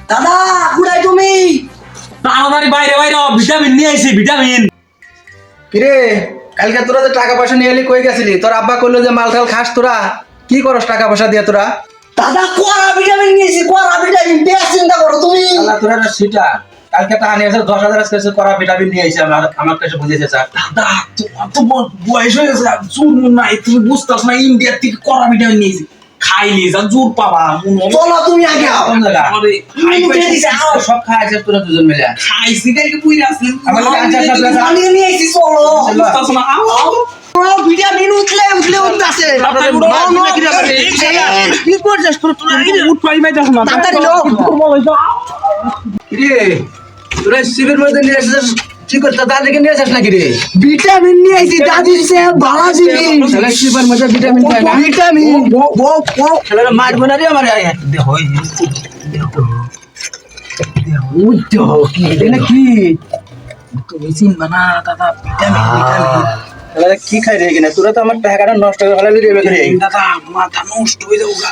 দাদা কুড়াই তুমি তাড়াতাড়ি বাইরে বাইরে ভিটামিন নিয়ে আইছি ভিটামিন। কিরে কালকে তোরা যে টাকা পয়সা নিয়ে এলি কই গেছিলি? তোর আব্বা কইলো যে মাল টাল খাস, তোরা কি করস টাকা পয়সা দিয়ে তোরা? দাদা কোরা ভিটামিন নিয়েছি, কোরা ভিটামিন বেশ চিন্তা করো তুমি। আল্লাহ তোরা না সেটা কালকে টাকা নিয়ে এসে 10,000 কাছে করা ভিটামিন নিয়ে আইছে, আমার কাছে বুঝেছে স্যার। দাদা তো বয়স হয়ে গেছে, জোর নাই, তুমি বুঝতেছ না, ইন্ডিয়া থেকে করা ভিটামিন নিয়েছি, খাইলে যা জোর পাবা। চলো তুমি আগে আও। কোন জায়গা? সব খাইছে তোরা দুজন মিলে। খাইছি কালকে পুই আসলেন আমার কাছে আমি নিয়ে আইছি, চলো। বুঝতেছ না, আও ভিটামিন উঠলে উঠতাছে। কি করছিস তোরা? উঠপাই মাইতাছ না তাড়াতাড়ি লো। কিরে তোরা শিবের মধ্যে নিয়ে এসেছিস কি করতে? দাদিকে নিয়ে আসিস নাকি রে? ভিটামিন নিয়ে আইছি, দাদি সে ভালো জিনিস। শালা শিবের মধ্যে ভিটামিন পায় না। ভিটামিন শালা মারবো না রে আমার। দেখো কি এটা কি? তুমি চিনবা না দাদা, ভিটামিন ভিটামিন। শালা কি খাই রে কিনা? তোরা তো আমার টাকাটা নষ্ট করে ফেলালি রে বেকরে। দাদা মাথা নষ্ট হয়ে যাবো গা।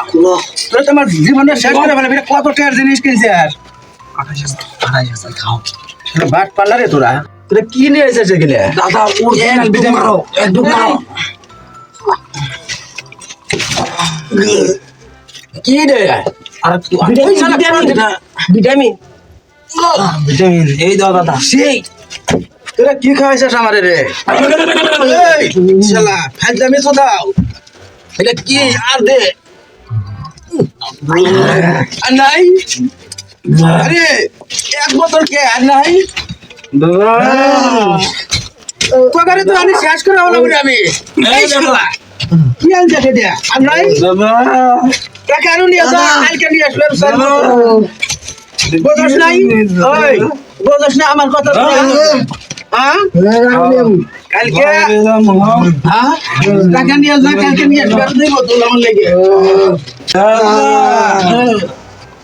তোরা তো আমার জীবনটা শেষ করে ফেলাবি। কত টাকার জিনিস কিনছিস আর? 28,000 খাও। শালা বাট পাল্লা রে তোরা। তোরা কি নিয়ে এসেছিস এখানে? দাদা অরিজিনাল ভিটামিন মারো, একদম মারো। কি রে? আর ভিটামিন ভিটামিন এই দাও দাদা। সেই তোরা কি খাওয়াইছিস আমারে রে? এই শালা ফাজলামি তো দাও। এটা কি আর দে? আর নাই? আরে এক বোতল কে আর নাই? তোকে তো আমি শেষ করে হলাম রে আমি। এই শালা কি আনছে এটা? আর নাই? টাকা আনু নিয়ে যা, কালকে নিয়ে আসবে স্যার। বোঝাস নাই? ওই বোঝাস না আমার কথা? হ্যাঁ কালকে হ্যাঁ টাকা নিয়ে যা, কালকে নিয়ে আসবে। আর দুই বোতল আমার লেগে।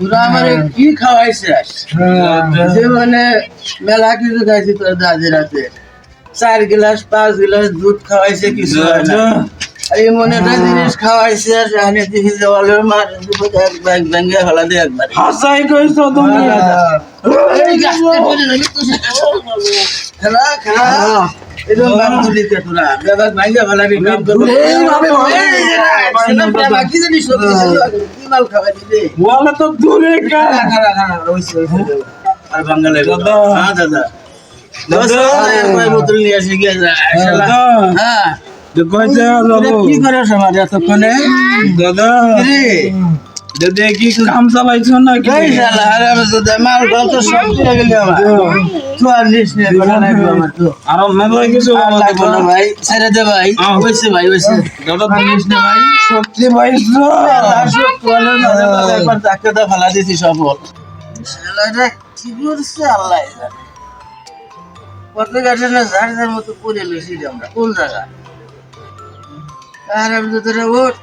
তোরা আমারে কি খাওয়াইছিস? জীবনে মেলা কিছু খাইছি তোর দাদির হাতে। 4 গ্লাস 5 গ্লাস দুধ খাওয়াইছে কিছু হয় না। এই মনে একটা জিনিস খাওয়াইছে আর জানি দেখি দেওয়ালের মার এক ব্যাগ ভেঙে ফেলা দিয়ে একবার। হাসাই কইছো তুমি। এই গাছটা পড়ে রইল তো খেলা খেলা এরকম বাপ তুলিতে তোরা ব্যাগ ভেঙে ফেলাবি কাম করবি। বাকি জিনিস কি মাল খাওয়াই দিবি? ওয়ালা তো দূরে কা। খারা খারা ওইছে আর বাঙালি দাদা। হ্যাঁ দাদা দাদা কয় বোতল নিয়ে আসি গিয়ে যা শালা। হ্যাঁ কইতে যাবো কি করে সমাজ এতক্ষণে দাদা। রে দাদা কি কাম চালাইছো না কি? এই শালা আরামে তো মাল গাল তো সব দিয়ে গেলি আমার। তো আর লিস্ট নিয়ে কথা নাই আমার তো। আর মেলা কিছু আর লাগবে না ভাই, ছেড়ে দে ভাই। হইছে ভাই হইছে। দাদা আর লিস্ট নে ভাই। সত্যি পাইছো? আর সব তোলে না রে, একবার তাকে তো ফেলা দিছি সফল। শালাটা কি করছে আল্লাহ জানে। কত গাছে না যার যার মতো পড়ে লইছি আমরা কোন জায়গা? আর আমি তো তোরা ওঠ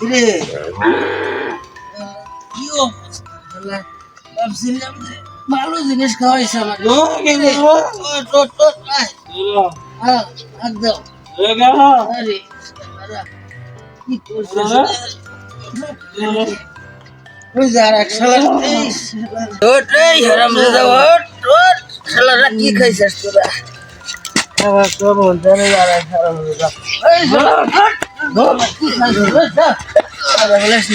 রে কি অবস্থা? আল্লাহ ভাবছিলাম যে ভালো জিনিস খাওয়াইছে আমাকে। হ্যাঁ হাত দাও। আরে শালারা কি করছে? ওই যার এক শালা এই শালা ওঠ এই হারামজাদা ওঠ ওঠ। শালারা কি খাইছিস তোরা? আবার তো বলতে রে যার এক হারামজাদা এই শালা ওঠ কি খাইছিস ওঠ যা আরে বলিস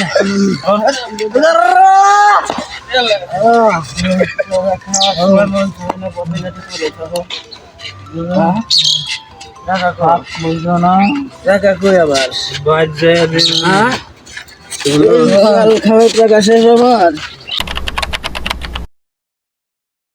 না টাকা কই আবার? খাওয়ার টাকা শেষ আমার।